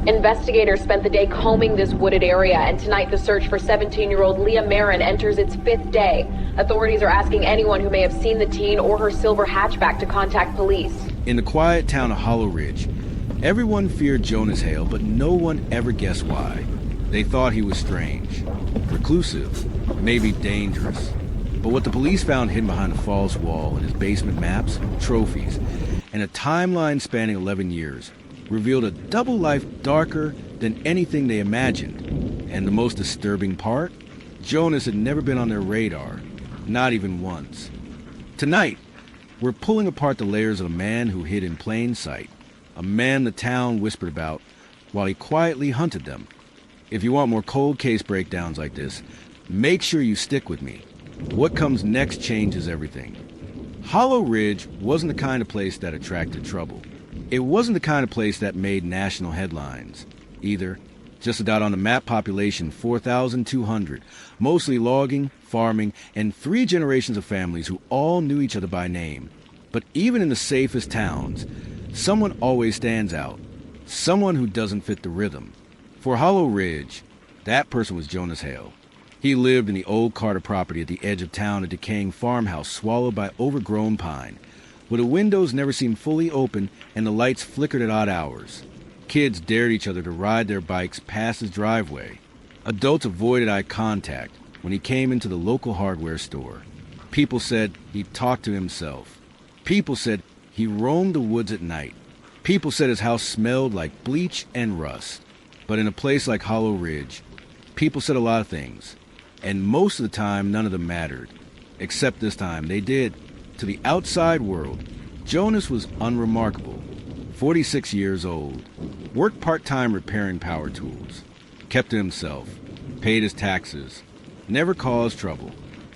Investigators spent the day combing this wooded area, and tonight the search for 17-year-old Leah Marin enters its 5th day. Authorities are asking anyone who may have seen the teen or her silver hatchback to contact police. In the quiet town of Hollow Ridge, everyone feared Jonas Hale, but no one ever guessed why. They thought he was strange, reclusive, maybe dangerous. But what the police found hidden behind a false wall in his basement maps, trophies, and a timeline spanning 11 years revealed a double life darker than anything they imagined. And the most disturbing part? Jonas had never been on their radar, not even once. Tonight, we're pulling apart the layers of a man who hid in plain sight, a man the town whispered about while he quietly hunted them. If you want more cold case breakdowns like this, make sure you stick with me. What comes next changes everything. Hollow Ridge wasn't the kind of place that attracted trouble. It wasn't the kind of place that made national headlines, either. Just a dot on the map, population 4,200, mostly logging, farming, and 3 generations of families who all knew each other by name. But even in the safest towns, someone always stands out, someone who doesn't fit the rhythm. For Hollow Ridge, that person was Jonas Hale. He lived in the old Carter property at the edge of town, a decaying farmhouse swallowed by overgrown pine, where the windows never seemed fully open and the lights flickered at odd hours. Kids dared each other to ride their bikes past his driveway. Adults avoided eye contact when he came into the local hardware store. People said he talked to himself. People said he roamed the woods at night. People said his house smelled like bleach and rust. But in a place like Hollow Ridge, people said a lot of things. And most of the time, none of them mattered. Except this time, they did. To the outside world, Jonas was unremarkable. 46 years old, worked part-time repairing power tools, kept to himself, paid his taxes, never caused trouble.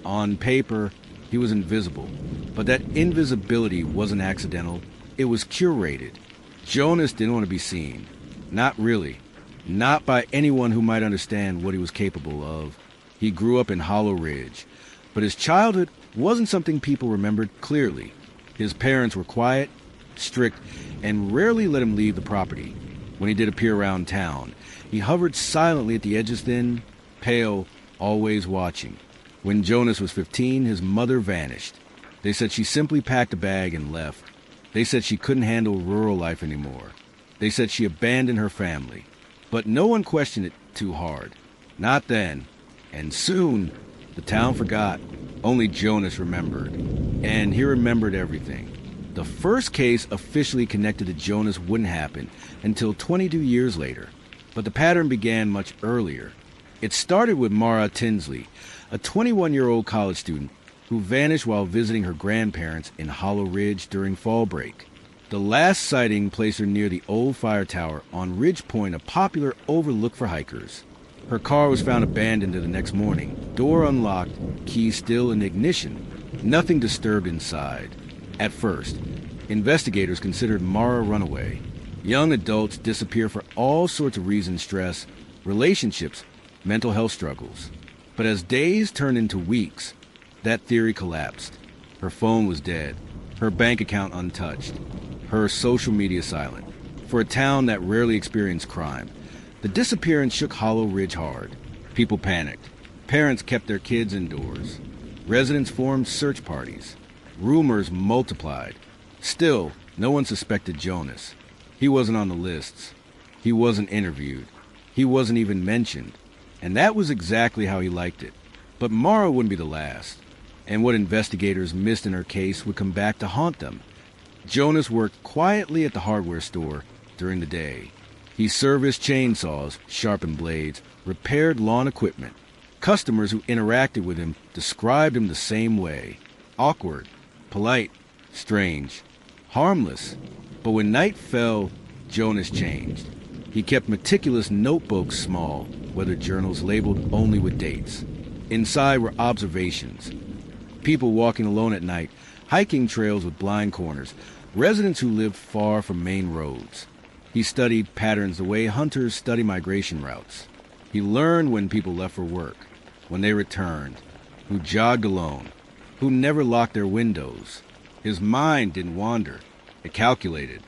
On paper, he was invisible, but that invisibility wasn't accidental. It was curated. Jonas didn't want to be seen. Not really. Not by anyone who might understand what he was capable of. He grew up in Hollow Ridge, but his childhood wasn't something people remembered clearly. His parents were quiet, strict, and rarely let him leave the property. When he did appear around town, he hovered silently at the edges, thin, pale, always watching. When Jonas was 15, his mother vanished. They said she simply packed a bag and left. They said she couldn't handle rural life anymore. They said she abandoned her family. But no one questioned it too hard. Not then. And soon, the town forgot. Only Jonas remembered. And he remembered everything. The first case officially connected to Jonas wouldn't happen until 22 years later. But the pattern began much earlier. It started with Mara Tinsley, a 21-year-old college student who vanished while visiting her grandparents in Hollow Ridge during fall break. The last sighting placed her near the old fire tower on Ridge Point, a popular overlook for hikers. Her car was found abandoned the next morning, door unlocked, key still in ignition, nothing disturbed inside. At first, investigators considered Mara a runaway. Young adults disappear for all sorts of reasons: stress, relationships, mental health struggles. But as days turned into weeks, that theory collapsed. Her phone was dead, her bank account untouched, her social media silent. For a town that rarely experienced crime, the disappearance shook Hollow Ridge hard. People panicked. Parents kept their kids indoors. Residents formed search parties. Rumors multiplied. Still, no one suspected Jonas. He wasn't on the lists. He wasn't interviewed. He wasn't even mentioned. And that was exactly how he liked it. But Mara wouldn't be the last. And what investigators missed in her case would come back to haunt them. Jonas worked quietly at the hardware store during the day. He serviced chainsaws, sharpened blades, repaired lawn equipment. Customers who interacted with him described him the same way. Awkward, polite, strange, harmless. But when night fell, Jonas changed. He kept meticulous notebooks small, weather journals labeled only with dates. Inside were observations. People walking alone at night, hiking trails with blind corners, residents who lived far from main roads. He studied patterns the way hunters study migration routes. He learned when people left for work, when they returned, who jogged alone, who never locked their windows. His mind didn't wander. It calculated.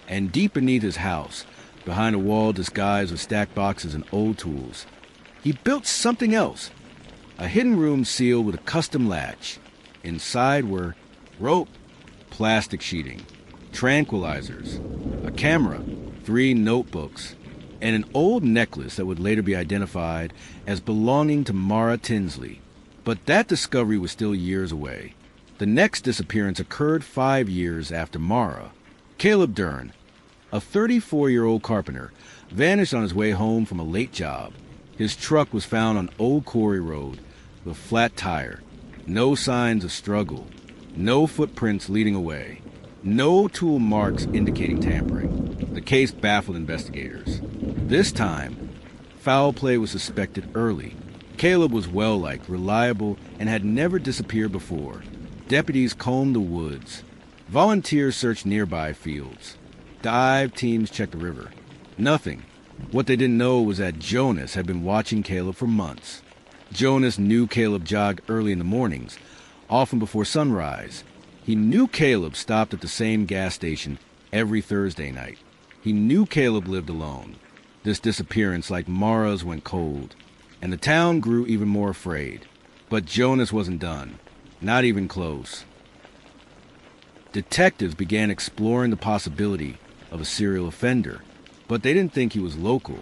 And deep beneath his house, behind a wall disguised with stacked boxes and old tools. He built something else, a hidden room sealed with a custom latch. Inside were rope, plastic sheeting, tranquilizers, a camera, 3 notebooks, and an old necklace that would later be identified as belonging to Mara Tinsley. But that discovery was still years away. The next disappearance occurred 5 years after Mara. Caleb Dern, a 34-year-old carpenter, vanished on his way home from a late job. His truck was found on Old Quarry Road with a flat tire. No signs of struggle. No footprints leading away. No tool marks indicating tampering. The case baffled investigators. This time, foul play was suspected early. Caleb was well-liked, reliable, and had never disappeared before. Deputies combed the woods. Volunteers searched nearby fields. Dive teams checked the river. Nothing. What they didn't know was that Jonas had been watching Caleb for months. Jonas knew Caleb jogged early in the mornings, often before sunrise. He knew Caleb stopped at the same gas station every Thursday night. He knew Caleb lived alone. This disappearance, like Mara's, went cold, and the town grew even more afraid. But Jonas wasn't done. Not even close. Detectives began exploring the possibility of a serial offender, but they didn't think he was local.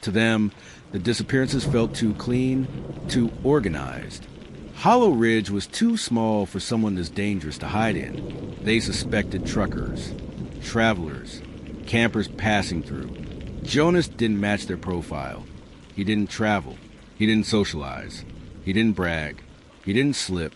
To them, the disappearances felt too clean, too organized. Hollow Ridge was too small for someone this dangerous to hide in. They suspected truckers, travelers, campers passing through. Jonas didn't match their profile. He didn't travel. He didn't socialize. He didn't brag. He didn't slip.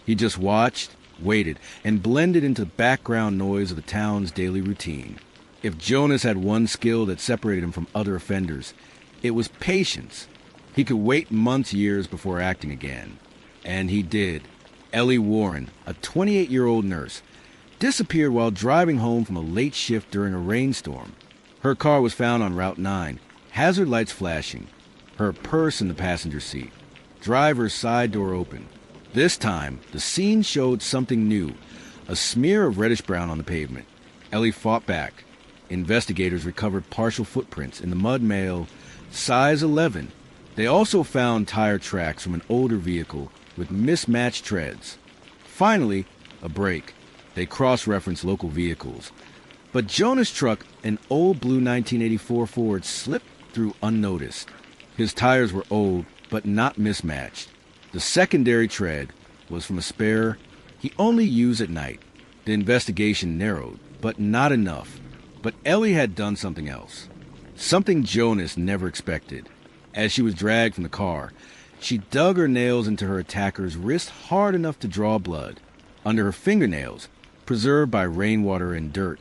He just watched, waited, and blended into the background noise of the town's daily routine. If Jonas had one skill that separated him from other offenders, it was patience. He could wait months, years before acting again. And he did. Ellie Warren, a 28-year-old nurse, disappeared while driving home from a late shift during a rainstorm. Her car was found on Route 9, hazard lights flashing, her purse in the passenger seat, driver's side door open. This time, the scene showed something new, a smear of reddish-brown on the pavement. Ellie fought back. Investigators recovered partial footprints in the mud mail, size 11. They also found tire tracks from an older vehicle with mismatched treads. Finally, a break. They cross-referenced local vehicles. But Jonas' truck, an old blue 1984 Ford, slipped through unnoticed. His tires were old, but not mismatched. The secondary tread was from a spare he only used at night. The investigation narrowed, but not enough. But Ellie had done something else. Something Jonas never expected. As she was dragged from the car, she dug her nails into her attacker's wrist hard enough to draw blood. Under her fingernails, preserved by rainwater and dirt,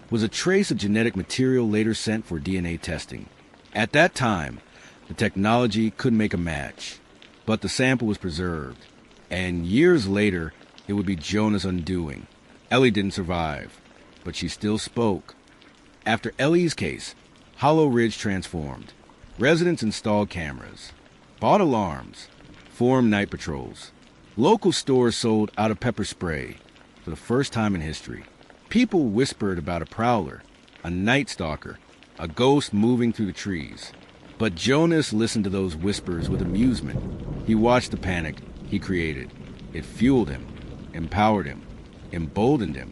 was a trace of genetic material later sent for DNA testing. At that time, the technology couldn't make a match, but the sample was preserved. And years later, it would be Jonas' undoing. Ellie didn't survive, but she still spoke. After Ellie's case, Hollow Ridge transformed. Residents installed cameras, bought alarms, formed night patrols. Local stores sold out of pepper spray for the first time in history. People whispered about a prowler, a night stalker, a ghost moving through the trees. But Jonas listened to those whispers with amusement. He watched the panic he created. It fueled him, empowered him, emboldened him.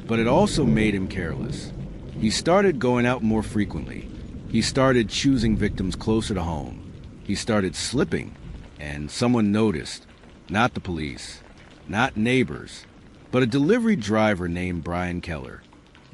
But it also made him careless. He started going out more frequently. He started choosing victims closer to home. He started slipping, and someone noticed. Not the police, not neighbors, but a delivery driver named Brian Keller.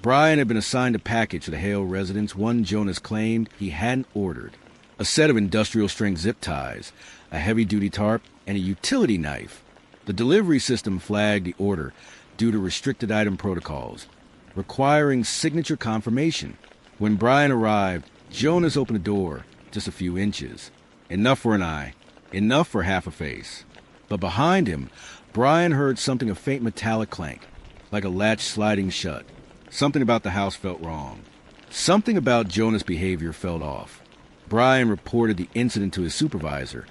Brian had been assigned a package to the Hale residence, one Jonas claimed he hadn't ordered. A set of industrial-strength zip ties, a heavy-duty tarp, and a utility knife. The delivery system flagged the order due to restricted item protocols, requiring signature confirmation. When Brian arrived, Jonas opened the door just a few inches. Enough for an eye, enough for half a face. But behind him, Brian heard something, a faint metallic clank, like a latch sliding shut. Something about the house felt wrong. Something about Jonas' behavior felt off. Brian reported the incident to his supervisor,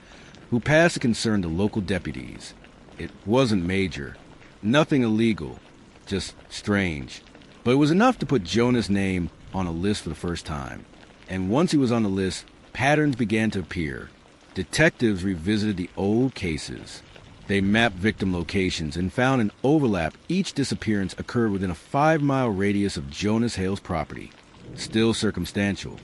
who passed the concern to local deputies. It wasn't major, nothing illegal, just strange. But it was enough to put Jonas' name on a list for the first time. And once he was on the list, patterns began to appear. Detectives revisited the old cases. They mapped victim locations and found an overlap. Each disappearance occurred within a 5-mile radius of Jonas Hale's property. Still circumstantial,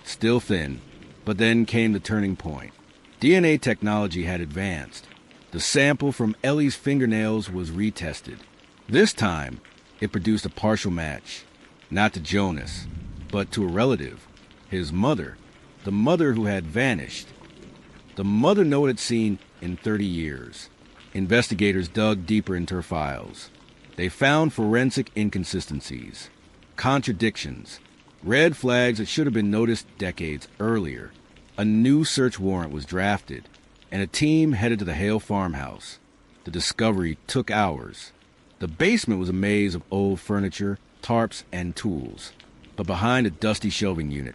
still thin, but then came the turning point. DNA technology had advanced. The sample from Ellie's fingernails was retested. This time, it produced a partial match, not to Jonas, but to a relative, his mother, the mother who had vanished. The mother no one had seen in 30 years. Investigators dug deeper into her files. They found forensic inconsistencies, contradictions, red flags that should have been noticed decades earlier. A new search warrant was drafted, and a team headed to the Hale farmhouse. The discovery took hours. The basement was a maze of old furniture, tarps, and tools. But behind a dusty shelving unit,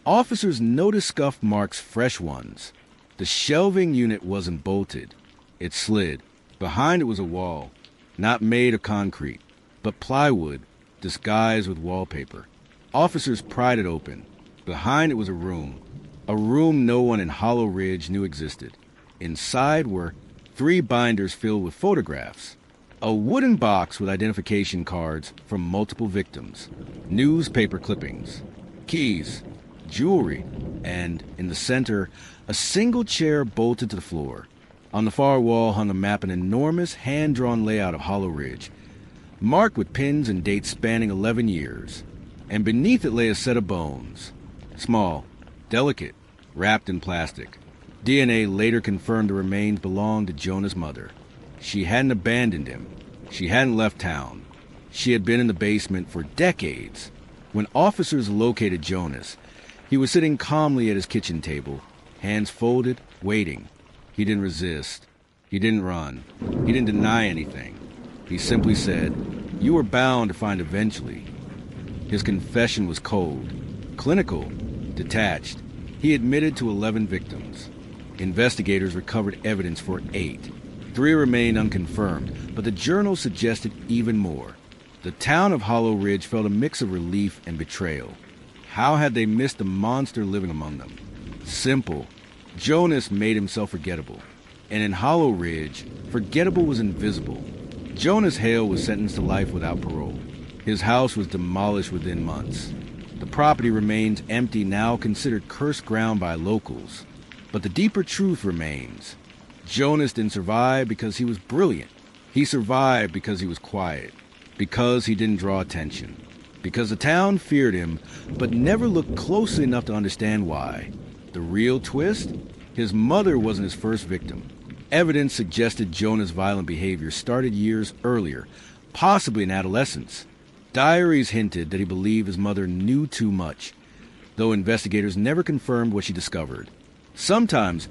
officers noticed scuff marks, fresh ones. The shelving unit wasn't bolted. It slid. Behind it was a wall, not made of concrete, but plywood disguised with wallpaper. Officers pried it open. Behind it was a room no one in Hollow Ridge knew existed. Inside were 3 binders filled with photographs, a wooden box with identification cards from multiple victims, newspaper clippings, keys, jewelry, and, in the center, a single chair bolted to the floor. On the far wall hung a map, an enormous hand-drawn layout of Hollow Ridge, marked with pins and dates spanning 11 years. And beneath it lay a set of bones, small, delicate, wrapped in plastic. DNA later confirmed the remains belonged to Jonas' mother. She hadn't abandoned him. She hadn't left town. She had been in the basement for decades. When officers located Jonas, he was sitting calmly at his kitchen table, hands folded, waiting. He didn't resist. He didn't run. He didn't deny anything. He simply said, "You were bound to find eventually." His confession was cold, clinical, detached. He admitted to 11 victims. Investigators recovered evidence for 8. 3 remained unconfirmed, but the journal suggested even more. The town of Hollow Ridge felt a mix of relief and betrayal. How had they missed the monster living among them? Simple. Jonas made himself forgettable. And in Hollow Ridge, forgettable was invisible. Jonas Hale was sentenced to life without parole. His house was demolished within months. The property remains empty, now considered cursed ground by locals. But the deeper truth remains. Jonas didn't survive because he was brilliant. He survived because he was quiet, because he didn't draw attention, because the town feared him, but never looked closely enough to understand why. The real twist? His mother wasn't his first victim. Evidence suggested Jonas' violent behavior started years earlier, possibly in adolescence. Diaries hinted that he believed his mother knew too much, though investigators never confirmed what she discovered. Sometimes,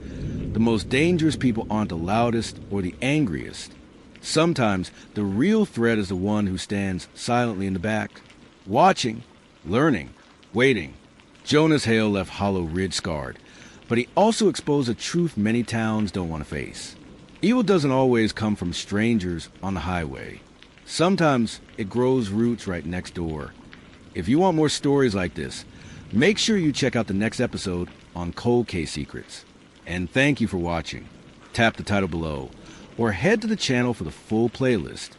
the most dangerous people aren't the loudest or the angriest. Sometimes, the real threat is the one who stands silently in the back, watching, learning, waiting. Jonas Hale left Hollow Ridge scarred, but he also exposed a truth many towns don't want to face. Evil doesn't always come from strangers on the highway. Sometimes it grows roots right next door. If you want more stories like this, make sure you check out the next episode on Cold Case Secrets. And thank you for watching. Tap the title below, or head to the channel for the full playlist.